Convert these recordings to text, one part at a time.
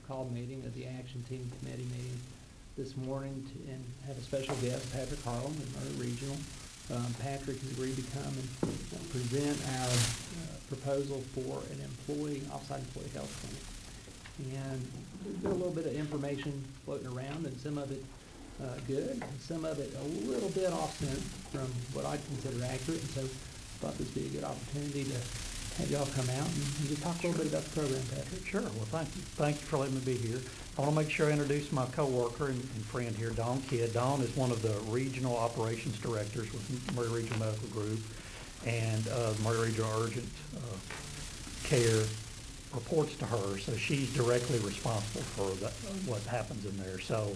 call meeting of the Action Team Committee meeting this morning and have a special guest, Patrick Harlan with Maury Regional. Patrick has agreed to come and present our proposal for an offsite employee health clinic. And there's been a little bit of information floating around, and some of it good, and some of it a little bit off-center from what I'd consider accurate. And so I thought this would be a good opportunity to have y'all come out and just talk a little bit about the program, Patrick. Sure. Well, thank you. Thank you for letting me be here. I want to make sure I introduce my coworker and friend here, Dawn Kidd. Dawn is one of the regional operations directors with Maury Regional Medical Group, and Maury Regional Urgent Care reports to her, so she's directly responsible for what happens in there. So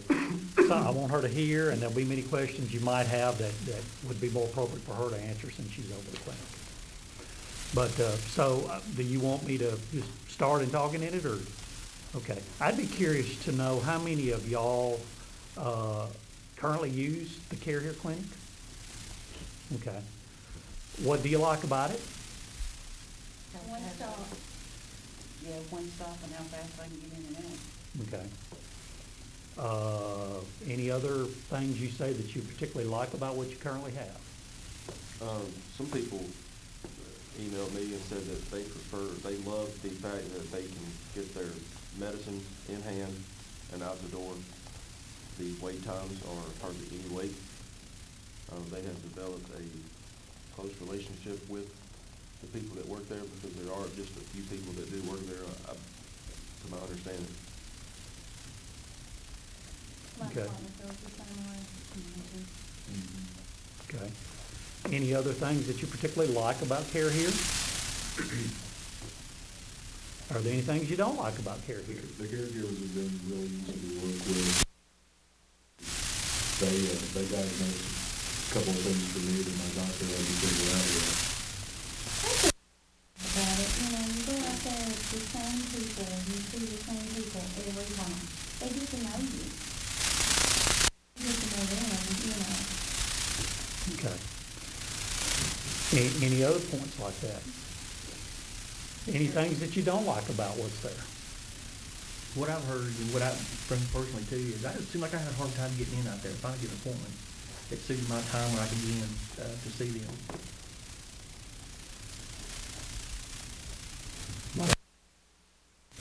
I want her to hear, and there'll be many questions you might have that would be more appropriate for her to answer since she's over the clinic. But do you want me to just start in talking in it, or? Okay. I'd be curious to know how many of y'all currently use the Care Here Clinic? Okay. What do you like about it? One stop. Yeah, one stop and how fast I can get in and out. Okay. Any other things you say that you particularly like about what you currently have? Some people emailed me and said that they love the fact that they can get their medicine in hand and out the door. The wait times are hardly any wait. They have developed a close relationship with the people that work there, because there are just a few people that do work there, to my understanding. Okay. Okay. Any other things that you particularly like about Care Here? Are there any things you don't like about Care Here? The caregivers have been really easy to work with. They diagnosed a couple of things for me that my doctor had to figure out yet. About it, you go out there with the same people, you see the same people every time. They get to know you. You get to know them, Okay. Any other points like that? Any things that you don't like about what's there? What I've heard and what I bring personally too is it seemed like I had a hard time getting in out there, finally getting an appointment that suited my time when I could be in to see them.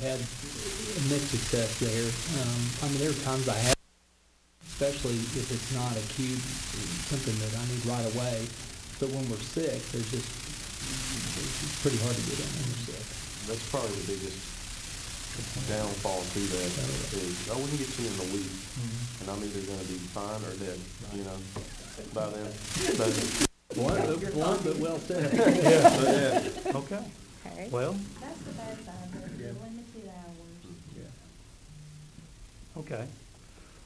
Had mixed success there. I mean, there are times I have, especially if it's not acute, something that I need right away. But when we're sick, it's pretty hard to get in when we're sick. That's probably the biggest downfall to that is, I wouldn't get you in a week, and I'm either going to be fine or dead, by then. Blunt, but well said. Yeah. Okay. Okay. Well. That's the bad side of it, the limited hours. Yeah. Okay.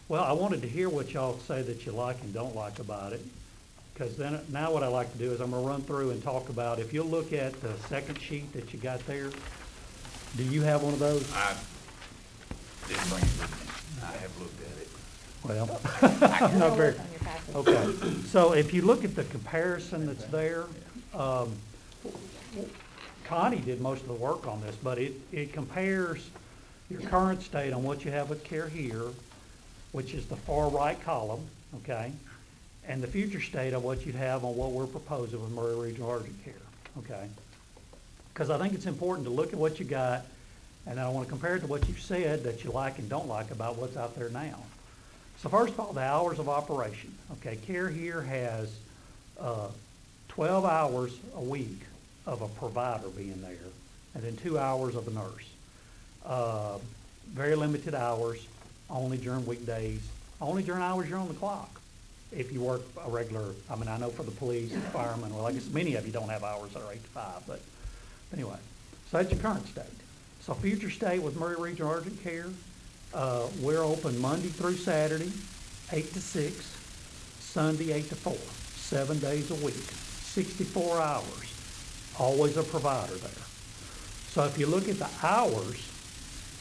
Well, I wanted to hear what y'all say that you like and don't like about it, because then now what I like to do is I'm going to run through and talk about, if you'll look at the second sheet that you got there, do you have one of those? I didn't bring it with me. I have looked at it. Well, I'm not very, okay. So if you look at the comparison that's there, Connie did most of the work on this, but it compares your current state on what you have with Care Here, which is the far right column, okay, and the future state of what you'd have on what we're proposing with Maury Regional Urgent Care, okay? Because I think it's important to look at what you got, and then I want to compare it to what you've said that you like and don't like about what's out there now. So first of all, the hours of operation, okay? Care Here has 12 hours a week of a provider being there, and then 2 hours of a nurse. Very limited hours, only during weekdays, only during hours you're on the clock. If you work a regular, I mean, I know for the police, the firemen, well, I guess many of you don't have hours that are 8 to 5, but anyway, so that's your current state. So future state with Maury Regional Urgent Care, we're open Monday through Saturday, 8 to 6, Sunday 8 to 4, 7 days a week, 64 hours, always a provider there. So if you look at the hours,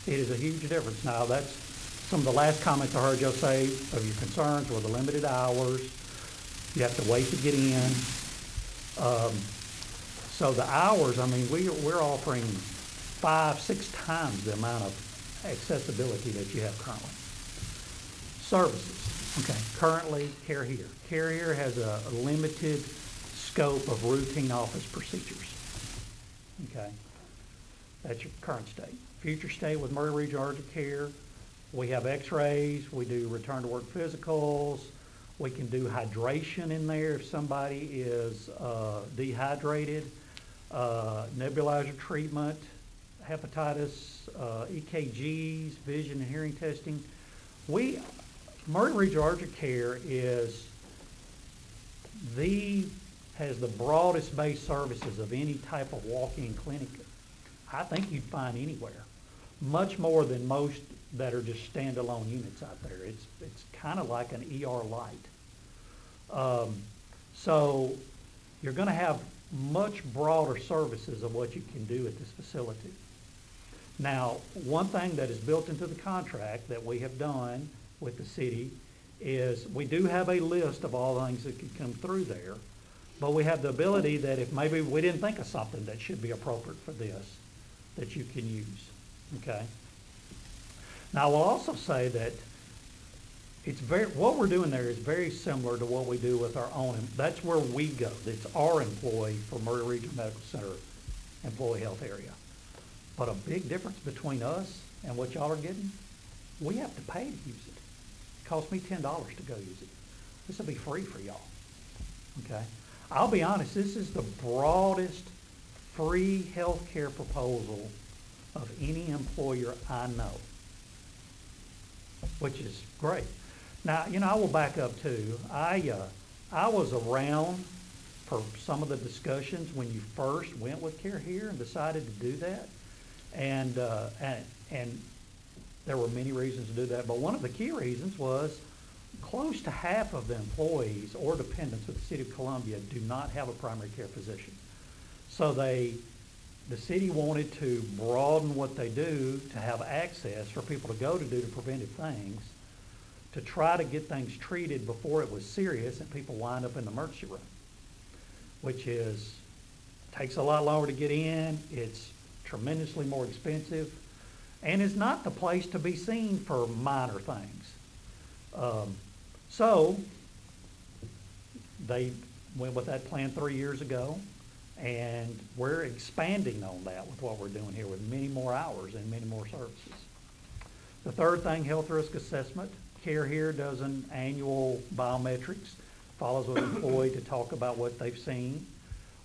it is a huge difference. Now that's some of the last comments I heard you say of your concerns were the limited hours. You have to wait to get in. So the hours, I mean, we're offering 5-6 times the amount of accessibility that you have currently. Services, okay, currently Care Here. Care Here has a limited scope of routine office procedures, okay? That's your current state. Future state with Maury Regional Urgent Care, we have x-rays, we do return to work physicals, we can do hydration in there if somebody is dehydrated, nebulizer treatment, hepatitis, EKGs, vision and hearing testing. Maury Regional Urgent Care has the broadest base services of any type of walk-in clinic I think you'd find anywhere, much more than most that are just standalone units out there. It's kind of like an ER light. So you're going to have much broader services of what you can do at this facility. Now, one thing that is built into the contract that we have done with the city is we do have a list of all the things that could come through there, but we have the ability that if maybe we didn't think of something that should be appropriate for this, that you can use, okay? Now, I will also say that what we're doing there is very similar to what we do with our own. That's where we go. It's our employee for Maury Regional Medical Center employee health area. But a big difference between us and what y'all are getting, we have to pay to use it. It costs me $10 to go use it. This will be free for y'all, okay? I'll be honest, this is the broadest free health care proposal of any employer I know, which is great. Now, I will back up too. I was around for some of the discussions when you first went with Care Here and decided to do that. And there were many reasons to do that, but one of the key reasons was close to half of the employees or dependents with the City of Columbia do not have a primary care physician. So the city wanted to broaden what they do to have access for people to go to do the preventive things, to try to get things treated before it was serious and people wind up in the emergency room, which takes a lot longer to get in, it's tremendously more expensive, and is not the place to be seen for minor things. So they went with that plan 3 years ago, and we're expanding on that with what we're doing here with many more hours and many more services. The third thing, health risk assessment. Care Here does an annual biometrics, follows with an employee to talk about what they've seen.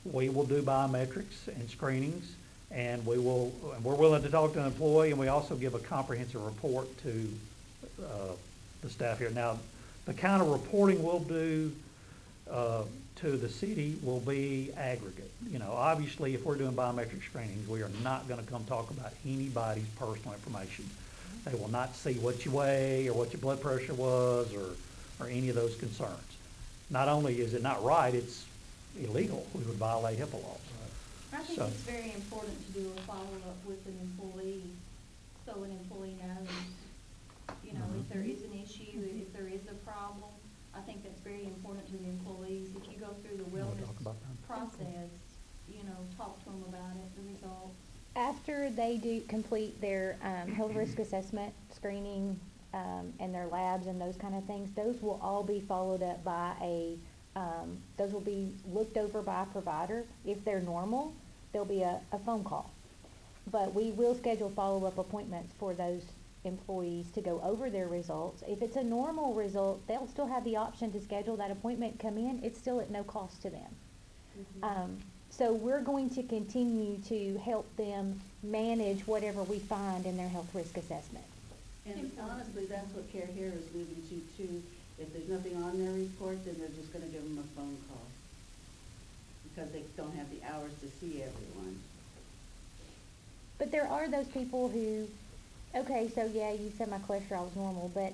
We will do biometrics and screenings, and we're willing to talk to an employee, and we also give a comprehensive report to the staff here. Now, the kind of reporting we'll do to the city will be aggregate. Obviously, if we're doing biometric screenings, we are not going to come talk about anybody's personal information. They will not see what you weigh or what your blood pressure was or any of those concerns. Not only is it not right, it's illegal. We would violate HIPAA laws. I think it's very important to do a follow-up with an employee so an employee knows, if there is an issue, if there is a problem. I think that's very important to the employees. If you go through the wellness process, talk to them about it, the results. After they do complete their health risk assessment, screening, and their labs and those kind of things, those will all be followed up by those will be looked over by a provider. If they're normal, there'll be a phone call. But we will schedule follow-up appointments for those employees to go over their results. If it's a normal result, they'll still have the option to schedule that appointment, come in. It's still at no cost to them. Mm-hmm. So we're going to continue to help them manage whatever we find in their health risk assessment. And honestly, that's what Care Here is moving to too. If there's nothing on their report, then they're just going to give them a phone call because they don't have the hours to see everyone. But there are those people who, okay, so yeah, you said my cholesterol was normal, but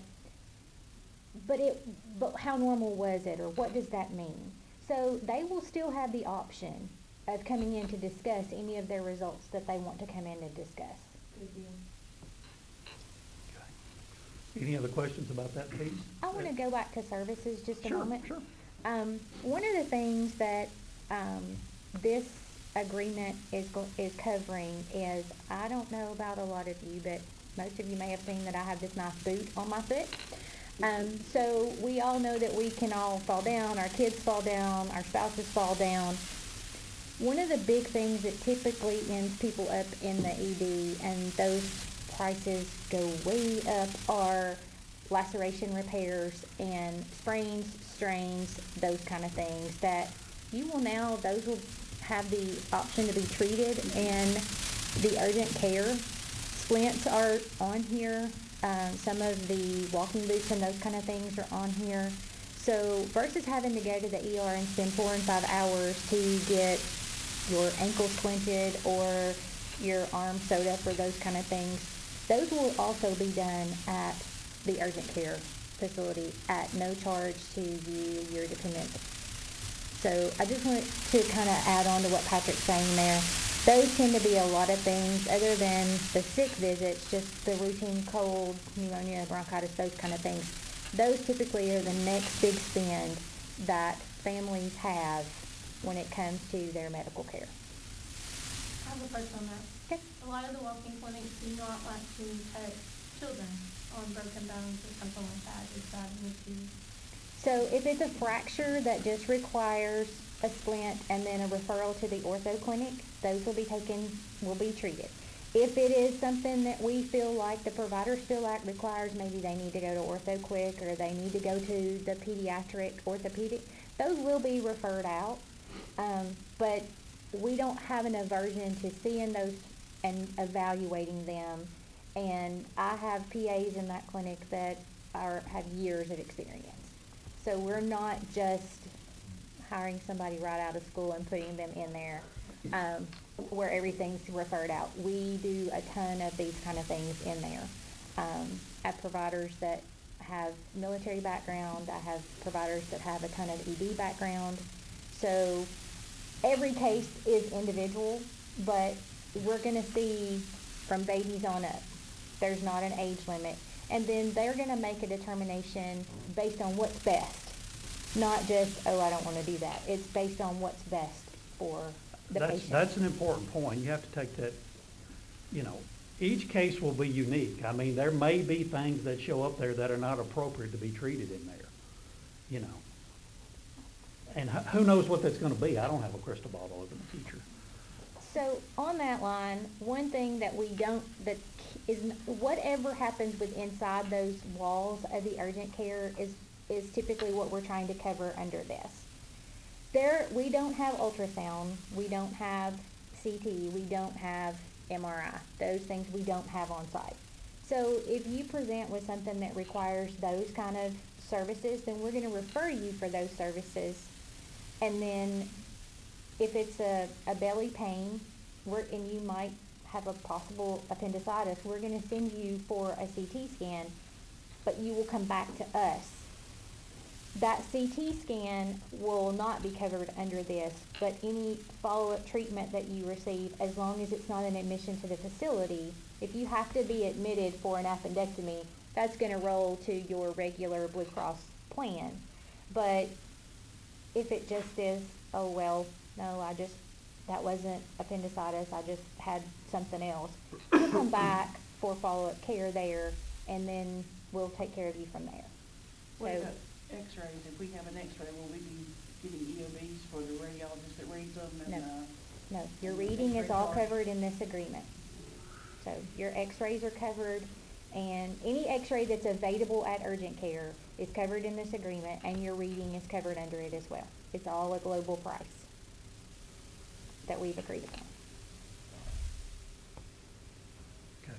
how normal was it, or what does that mean? So they will still have the option of coming in to discuss any of their results that they want to come in and discuss. Good deal. Any other questions about that piece? I want to go back to services just a moment. Sure. One of the things that this agreement is covering is, I don't know about a lot of you, but most of you may have seen that I have this nice boot on my foot. So we all know that we can all fall down, our kids fall down, our spouses fall down. One of the big things that typically ends people up in the ED, and those prices go way up, are laceration repairs and sprains, strains, those kind of things that you will now, those will have the option to be treated in the urgent care. Splints are on here. Some of the walking boots and those kind of things are on here. So versus having to go to the ER and spend 4 and 5 hours to get your ankle splinted or your arm sewed up or those kind of things, those will also be done at the urgent care facility at no charge to you, your dependent. So I just wanted to kind of add on to what Patrick's saying there. Those tend to be a lot of things other than the sick visits, just the routine cold, pneumonia, bronchitis, those kind of things. Those typically are the next big spend that families have when it comes to their medical care. I have a question on that. Okay. A lot of the walking clinics do not like to touch children on broken bones or something like that. Is that an issue? So if it's a fracture that just requires a splint and then a referral to the ortho clinic, those will be treated. If it is something that we feel like the providers feel like requires, maybe they need to go to ortho quick or they need to go to the pediatric orthopedic, those will be referred out. But we don't have an aversion to seeing those and evaluating them. And I have PAs in that clinic that have years of experience. So we're not just hiring somebody right out of school and putting them in there where everything's referred out. We do a ton of these kind of things in there. I have providers that have military background. I have providers that have a ton of ED background. So every case is individual, but we're going to see from babies on up. There's not an age limit. And then they're going to make a determination based on what's best. Not just, oh, I don't want to do that. It's based on what's best for the patient. That's an important point. You have to take that, each case will be unique. I mean, there may be things that show up there that are not appropriate to be treated in there, And who knows what that's going to be? I don't have a crystal ball to look in the future. So on that line, one thing that is whatever happens with inside those walls of the urgent care is typically what we're trying to cover under this. We don't have ultrasound, we don't have CT, we don't have MRI. Those things we don't have on site. So if you present with something that requires those kind of services, then we're going to refer you for those services. And then if it's a belly pain, and you might have a possible appendicitis, we're going to send you for a CT scan, but you will come back to us. That CT scan will not be covered under this, but any follow-up treatment that you receive, as long as it's not an admission to the facility, if you have to be admitted for an appendectomy, that's going to roll to your regular Blue Cross plan. But if it just is, oh, well, no, that wasn't appendicitis, I just had something else, you'll come back for follow-up care there, and then we'll take care of you from there. What about x-rays? If we have an x-ray, will we be getting EOBs for the radiologist that reads them? And, No, your reading is all covered in this agreement. So your x-rays are covered, and any x-ray that's available at urgent care is covered in this agreement, and your reading is covered under it as well. It's all a global price that we've agreed upon. Okay.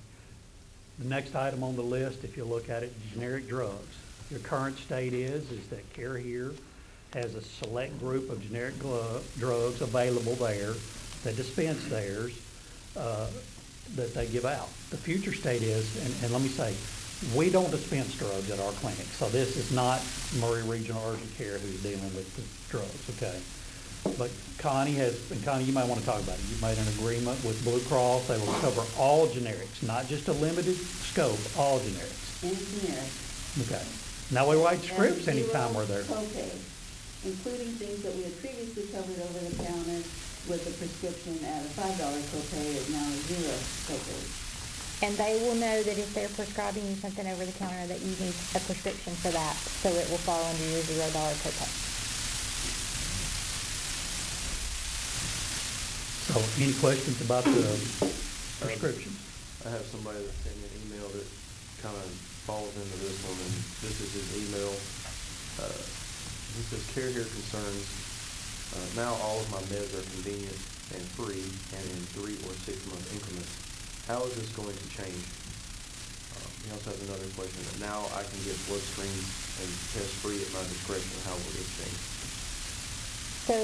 The next item on the list, if you look at it, generic drugs. Your current state is that Care Here has a select group of generic drugs available there that dispense theirs that they give out. The future state is, and let me say, we don't dispense drugs at our clinic, so this is not Maury Regional Urgent Care who's dealing with the drugs, okay? But Connie, you might want to talk about it. You made an agreement with Blue Cross. They will cover all generics, not just a limited scope, all generics. And generics. Okay. Now we write scripts anytime we're there. Copay, including things that we had previously covered over the counter with a prescription at a $5 copay is now a $0 copay. And they will know that if they're prescribing you something over the counter that you need a prescription for that, so it will fall under your $0 copay. So any questions about the prescriptions? I have somebody that sent me an email that kind of falls into this one, and this is his email. He says, care here concerns, now all of my meds are convenient and free and in 3 or 6 month increments. How is this going to change? He also has another question, that now I can get blood screens and tests free at my discretion. How will this change? So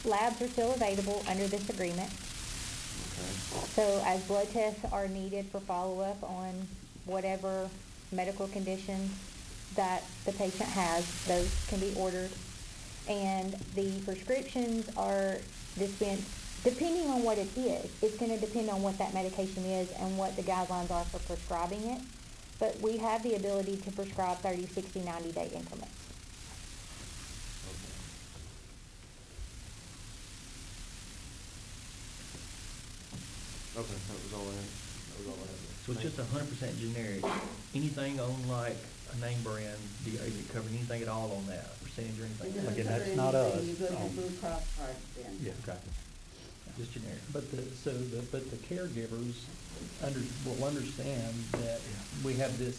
labs are still available under this agreement. Okay. So as blood tests are needed for follow-up on whatever medical conditions that the patient has, those can be ordered. And the prescriptions are dispensed, depending on what it is. It's going to depend on what that medication is and what the guidelines are for prescribing it. But we have the ability to prescribe 30, 60, 90-day increments. Okay, that was all I had. That was all I had. So it's just 100% generic. Anything on like a name brand, is it covering anything at all on that, percentage or It anything? doesn't Again, cover that's not us. anything. You go to Um, Blue Cross card then. Yeah. Okay. Just generic. But the caregivers will understand that we have this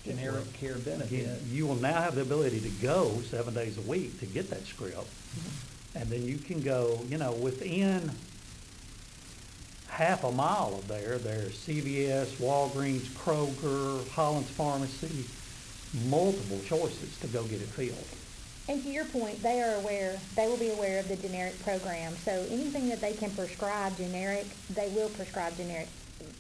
generic care benefit. Again, you will now have the ability to go 7 days a week to get that script. Mm-hmm. And then you can go, within half a mile of there's CVS, Walgreens, Kroger, Holland's Pharmacy, multiple choices to go get it filled. And to your point, they will be aware of the generic program. So anything that they can prescribe generic, they will prescribe generic.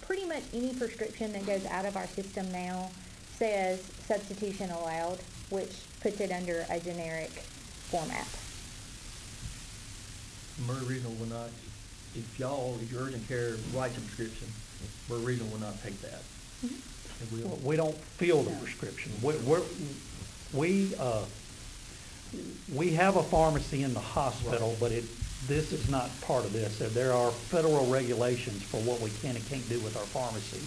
Pretty much any prescription that goes out of our system now says substitution allowed, which puts it under a generic format. Maury Regional will not, if your urgent care writes a prescription, Maury Regional will not take that. Mm-hmm. It will. We don't fill the prescription. We have a pharmacy in the hospital, Right. but this is not part of this. There are federal regulations for what we can and can't do with our pharmacy.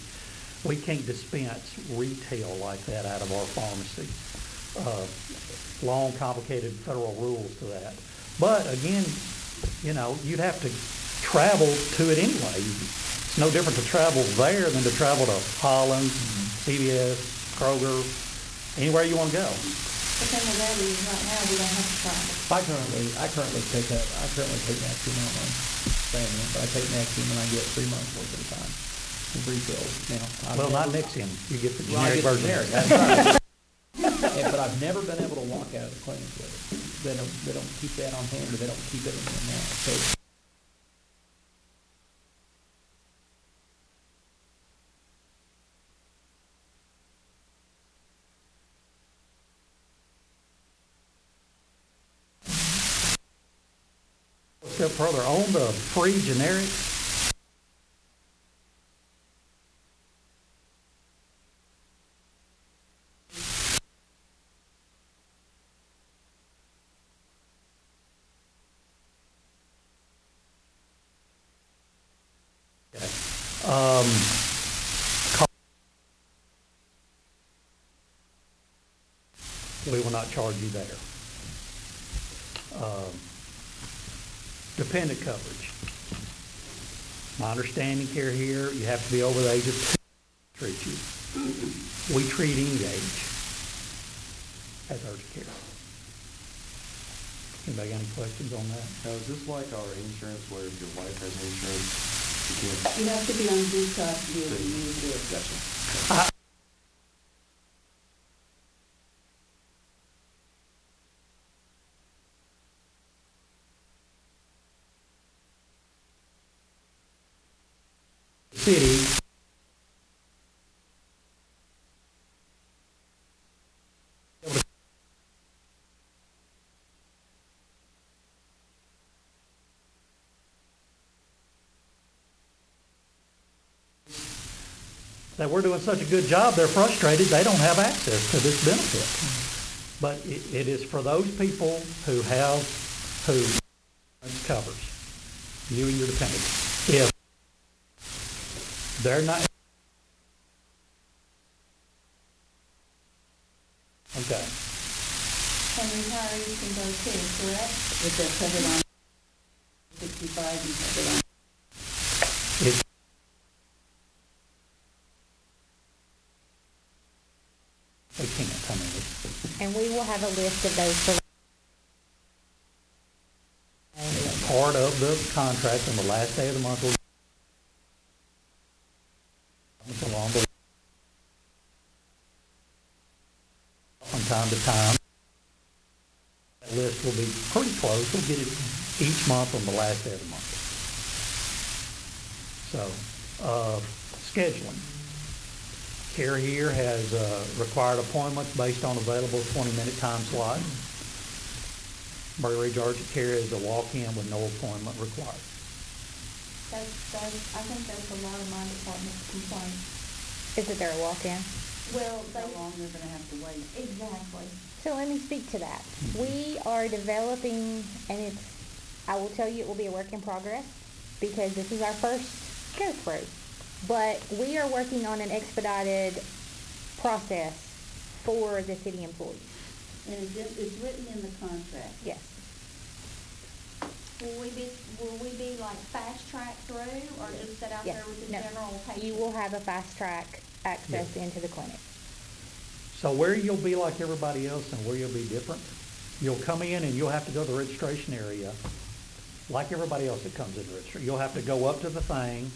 We can't dispense retail like that out of our pharmacy. Long, complicated federal rules to that. But again, you'd have to travel to it anyway. It's no different to travel there than to travel to Holland's, CVS, Kroger, anywhere you want to go. The thing with that is right now we don't have to travel. I currently take Nexium, I don't know, saying that, but I take Nexium and I get 3 months worth at a time. Refills now. Well, not Nexium. You get the Well, I generic get the version. generic, that's right. But I've never been able to walk out of the clinic with it. They don't keep that on hand, or they don't keep it in there now. So Step further, on the free generic, we will not charge you there. Dependent coverage. My understanding care here, you have to be over the age of 2 to treat you. We treat engage as urgent care. Anybody got any questions on that? Now, is this like our insurance, where if your wife has insurance, you can't? You have to be on Blue Cross to be able to use it. Gotcha. City that we're doing such a good job, they're frustrated they don't have access to this benefit. But it is for those people who covers you and your dependents. If they're not Okay. And retirees can go too, correct? If they're covered on 65 and covered on. If they can't come in. And we will have a list of those for. Part of the contract on the last day of the month will along the from time to time. That list will be pretty close. We'll get it each month on the last day of the month. So, scheduling. Care here has required appointments based on available 20-minute time slots. Maury Regional Urgent Care is a walk-in with no appointment required. I think that's a lot of my department's complaints. Is it there a walk-in? Well, How long they're gonna have to wait. exactly. So let me speak to that. We are developing, and I will tell you it will be a work in progress because this is our first go through. But we are working on an expedited process for the city employees. And it's written in the contract. Yes. Will we be like fast track through or just sit out Yes. there with the No. general patient? You will have a fast track access into the clinic. So where you'll be like everybody else and where you'll be different, you'll come in and you'll have to go to the registration area like everybody else that comes in to register. You'll have to go up to the thing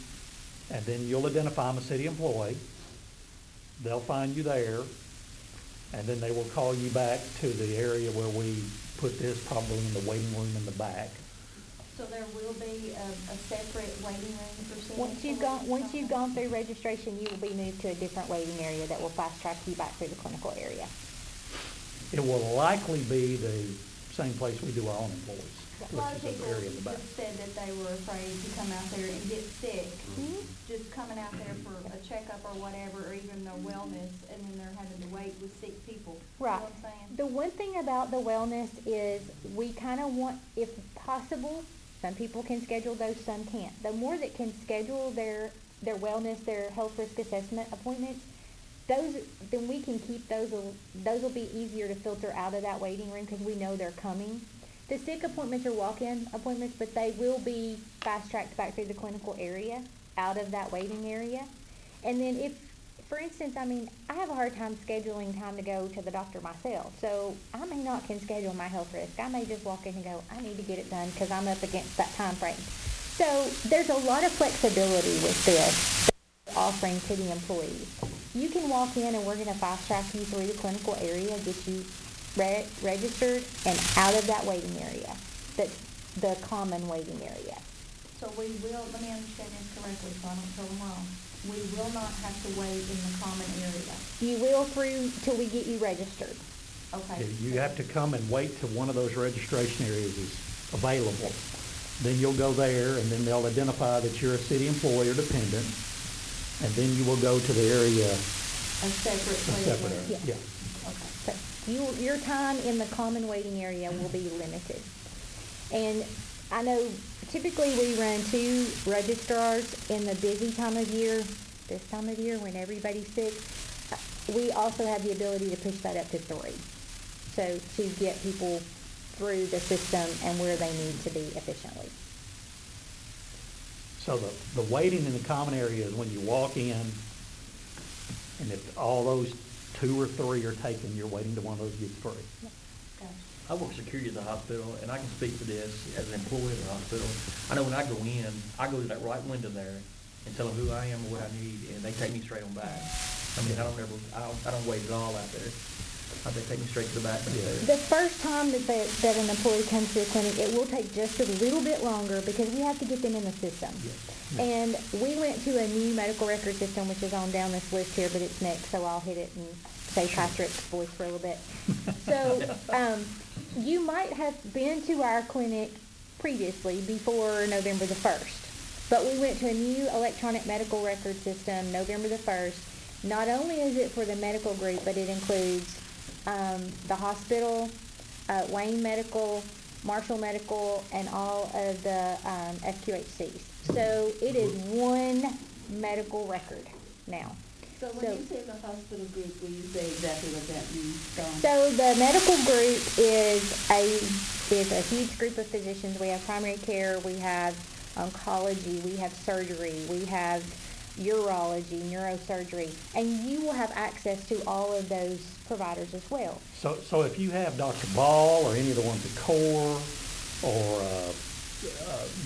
and then you'll identify I'm a city employee. They'll find you there and then they will call you back to the area where we put this probably in the waiting room in the back. So there will be a separate waiting room for city Once you've gone through registration, you will be moved to a different waiting area that will fast track you back through the clinical area. It will likely be the same place we do our own employees, A lot of which is people the area in the back. just said that they were afraid to come out there and get sick. Mhm. Just coming out there for a checkup or whatever, or even their wellness, and then they're having to wait with sick people. Right. You know what I'm saying? The one thing about the wellness is we kind of want, if possible, some people can schedule those, some can't. The more that can schedule their wellness, their health risk assessment appointments, then we can keep those will be easier to filter out of that waiting room because we know they're coming. The sick appointments are walk-in appointments, but they will be fast-tracked back through the clinical area, out of that waiting area. And then if, for instance, I have a hard time scheduling time to go to the doctor myself, so I may not can schedule my health risk. I may just walk in and go, I need to get it done because I'm up against that time frame. So there's a lot of flexibility with this offering to the employees. You can walk in and we're going to fast-track you through the clinical area, get you registered and out of that waiting area. That's the common waiting area. So we will, let me understand this correctly so I don't tell them wrong. We will not have to wait in the common area. You will till we get you registered. Okay. You have to come and wait till one of those registration areas is available. Then you'll go there and then they'll identify that you're a city employee or dependent. And then you will go to the area. A separate area. Yes. Yeah. Okay. So your time in the common waiting area will be limited. And I know typically we run 2 registrars in the busy time of year, this time of year when everybody's sick. We also have the ability to push that up to 3. So to get people through the system and where they need to be efficiently. So the waiting in the common area is when you walk in, and if all those 2 or 3 are taken, you're waiting to one of those gets free. Gotcha. I work security at the hospital, and I can speak to this as an employee of the hospital. I know when I go in, I go to that right window there and tell them who I am and what I need, and they take me straight on back. I mean, I don't wait at all out there. They take me straight to the back there. The first time that an employee comes to the clinic, it will take just a little bit longer because we have to get them in the system. Yes. And we went to a new medical record system, which is on down this list here, but it's next, so I'll hit it and say Patrick's voice for a little bit. So you might have been to our clinic previously before November the 1st, but we went to a new electronic medical record system November the 1st. Not only is it for the medical group, but it includes the hospital, Wayne Medical, Marshall Medical, and all of the FQHCs. So it is one medical record now. So when you say the hospital group, will you say exactly what that means? So the medical group is a huge group of physicians. We have primary care, we have oncology, we have surgery, we have urology, neurosurgery, and you will have access to all of those providers as well. So if you have Dr. Ball or any of the ones at CORE or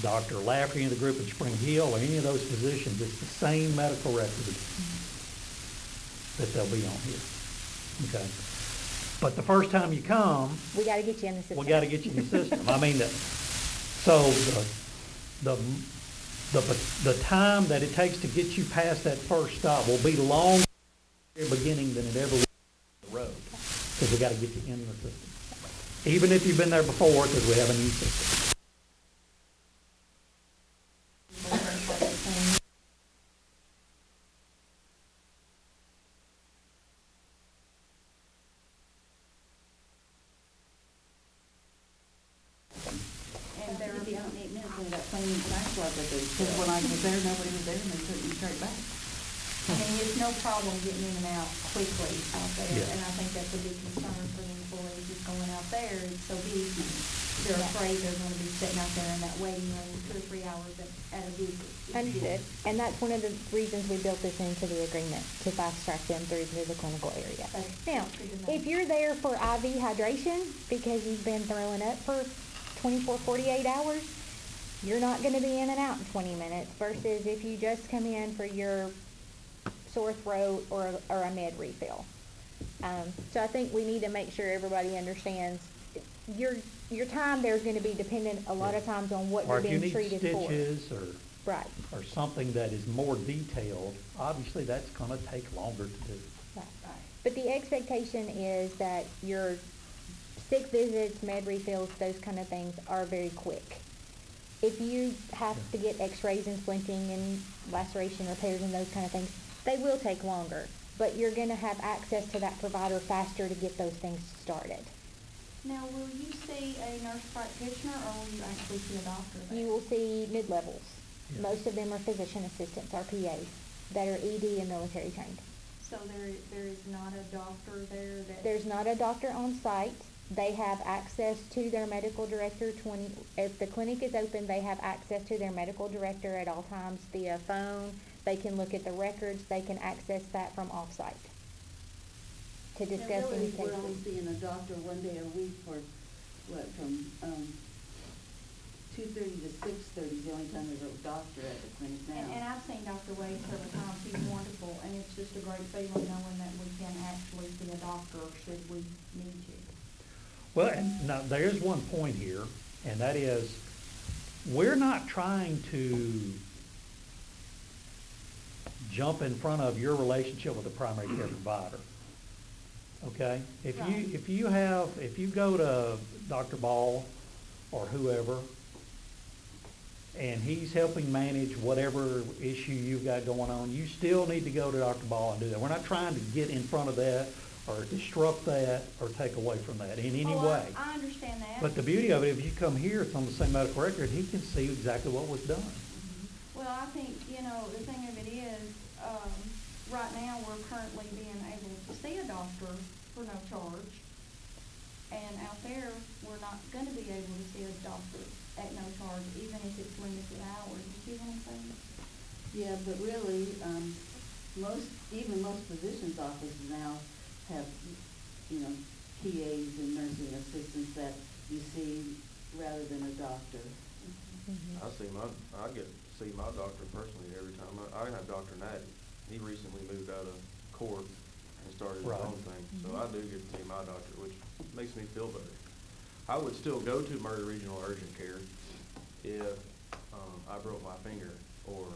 Dr. Lafferty in the group at Spring Hill or any of those physicians, it's the same medical record that they'll be on here. Okay. But the first time you come, we got to get you in the system. We got to get you in the system. I mean, so the time that it takes to get you past that first stop will be longer at the beginning than it ever was on the road, because we got to get you in the system. Even if you've been there before, because we have a new system. Because when I was there, nobody was there, and they took me straight back. I mean, it's no problem getting in and out quickly out there, Yeah. and I think that's a big concern for the employees, is going out there, it's so busy. They're afraid they're gonna be sitting out there in that waiting room 2 or 3 hours at a visit. Understood. And that's one of the reasons we built this into the agreement, to fast track them through to the clinical area. Now, if you're there for IV hydration because you've been throwing up for 24, 48 hours, you're not going to be in and out in 20 minutes versus if you just come in for your sore throat or a med refill. So I think we need to make sure everybody understands your time there's going to be dependent a lot of times on what you're being treated for. Or if you need stitches right. or something that is more detailed, obviously that's going to take longer to do. Right. But the expectation is that your sick visits, med refills, those kind of things are very quick. If you have to get x-rays and splinting and laceration repairs and those kind of things, they will take longer. But you're going to have access to that provider faster to get those things started. Now, will you see a nurse practitioner, or will you actually see a doctor there? You will see mid-levels. Yeah. Most of them are physician assistants, or PAs, that are ED and military trained. So there is not a doctor there that... There's not a doctor on site. They have access to their medical director if the clinic is open, they have access to their medical director at all times via phone. They can look at the records. They can access that from offsite to discuss any cases. We're only seeing a doctor one day a week for, from 2:30 to 6:30, the only time there's a doctor at the clinic now. And I've seen Dr. Wade several times. He's wonderful, and it's just a great feeling knowing that we can actually see a doctor should we need to. Well, and now there's one point here, and that is, we're not trying to jump in front of your relationship with the primary care provider. Okay? If you go to Dr. Ball or whoever, and he's helping manage whatever issue you've got going on, you still need to go to Dr. Ball and do that. We're not trying to get in front of that or disrupt that or take away from that in any way. I understand that. But the beauty of it, if you come here, it's on the same medical record, he can see exactly what was done. Well, I think, the thing of it is, right now, we're currently being able to see a doctor for no charge. And out there, we're not gonna be able to see a doctor at no charge, even if it's limited hours. You see what I'm saying? Yeah, but really, most physicians' offices now have, PAs and nursing assistants that you see rather than a doctor. Mm-hmm. I get to see my doctor personally every time. I have Dr. Natty. He recently moved out of court and started his own thing. So I do get to see my doctor, which makes me feel better. I would still go to Maury Regional Urgent Care if I broke my finger or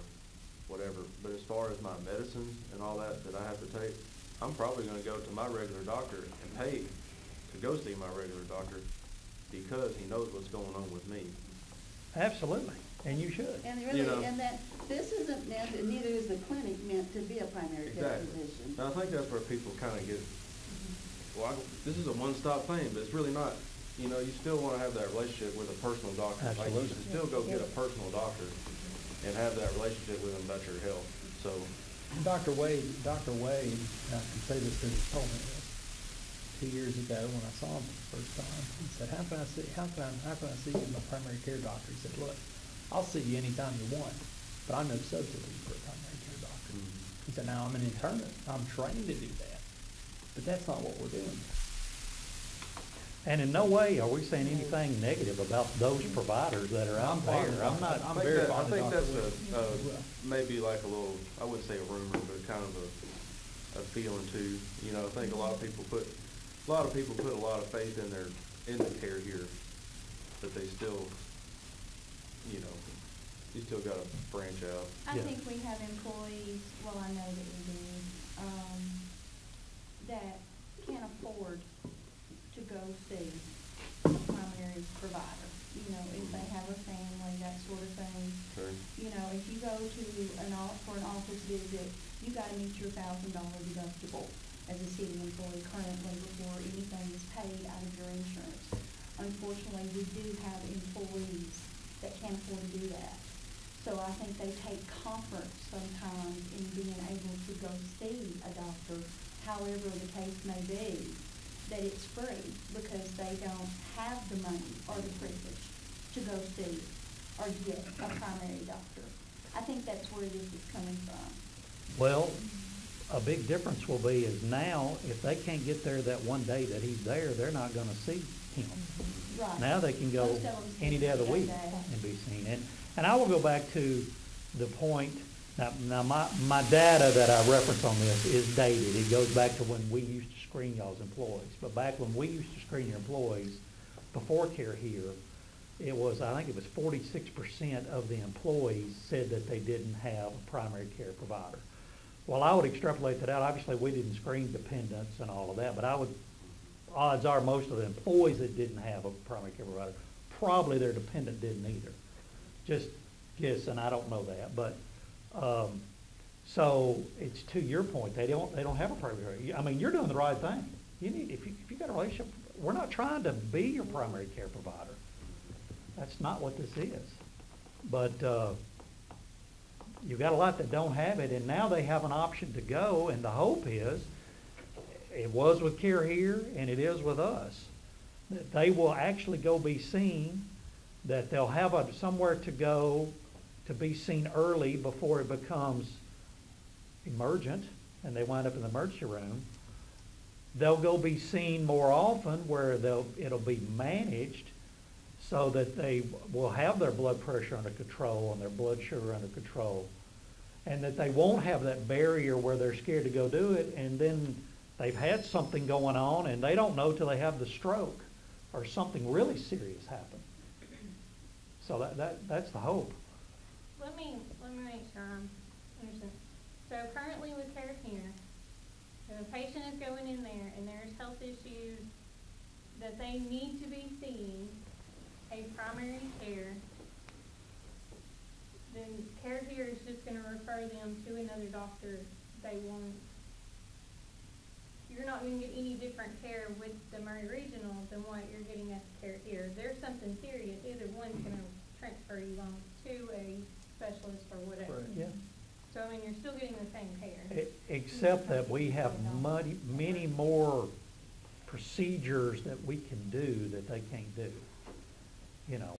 whatever. But as far as my medicines and all that I have to take, I'm probably going to go to my regular doctor and pay to go see my regular doctor because he knows what's going on with me. Absolutely, and you should. And really, and that this isn't meant, and neither is the clinic meant to be a primary care physician. And I think that's where people kind of get, this is a one-stop thing, but it's really not. You still want to have that relationship with a personal doctor. Absolutely. Like you should still go get a personal doctor and have that relationship with them about your health. So Dr. Wade, and I can say this because he told me this 2 years ago when I saw him for the first time. He said, how can I see you as my primary care doctor? He said, look, I'll see you anytime you want, but I'm no substitute for a primary care doctor. He said, now I'm an internist. I'm trained to do that, but that's not what we're doing. And in no way are we saying anything negative about those providers that are out there. I'm not, I'm I think very that- I fond of think Dr. that's Wood. maybe like a little, I wouldn't say a rumor, but kind of a feeling too. You know, I think a lot of people put a lot of faith in the care here, but they still, you know, you still gotta branch out. I Yeah. think we have employees, well, I know that we do, that can't afford to go see a primary provider. You know, if they have a family, that sort of thing. Sure. You know, if you go to for an office visit, you gotta meet your $1,000 deductible as a city employee currently before anything is paid out of your insurance. Unfortunately, we do have employees that can't afford to do that. So I think they take comfort sometimes in being able to go see a doctor, however the case may be, that it's free because they don't have the money or the privilege to go see or get a primary doctor. I think that's where this is coming from. well, a big difference will be is now, if they can't get there that one day that he's there, they're not gonna see him. Right. Now they can go Most of them any day of the see week that day. and be seen. And I will go back to the point, now my data that I reference on this is dated. It goes back to when we used to screen y'all's employees. But back when we used to screen your employees, before Care Here, it was, I think it was 46% of the employees said that they didn't have a primary care provider. Well, I would extrapolate that out. Obviously, we didn't screen dependents and all of that, but odds are most of the employees that didn't have a primary care provider, probably their dependent didn't either. Just guessing, I don't know that, but, so it's to your point, they don't have a primary care. I mean, you're doing the right thing. If you got a relationship, we're not trying to be your primary care provider. That's not what this is. But, you've got a lot that don't have it, and now they have an option to go, and the hope is, it was with Care Here, and it is with us, that they will actually go be seen, that they'll have somewhere to go to be seen early before it becomes emergent, and they wind up in the emergency room. They'll go be seen more often where it'll be managed so that they will have their blood pressure under control and their blood sugar under control, and that they won't have that barrier where they're scared to go do it, and then they've had something going on and they don't know till they have the stroke or something really serious happen. So that's the hope. Let me make sure I'm understanding. So currently with Care Here, if a patient is going in there and there's health issues that they need to be seeing a primary care, then Care Here is just gonna refer them to another doctor they want. You're not gonna get any different care with the Maury Regional than what you're getting at Care Here. If there's something serious, either one's gonna transfer you on to a specialist or whatever. Right. Yeah. So, I mean, you're still getting the same care. Except that we have many more procedures that we can do that they can't do. You know,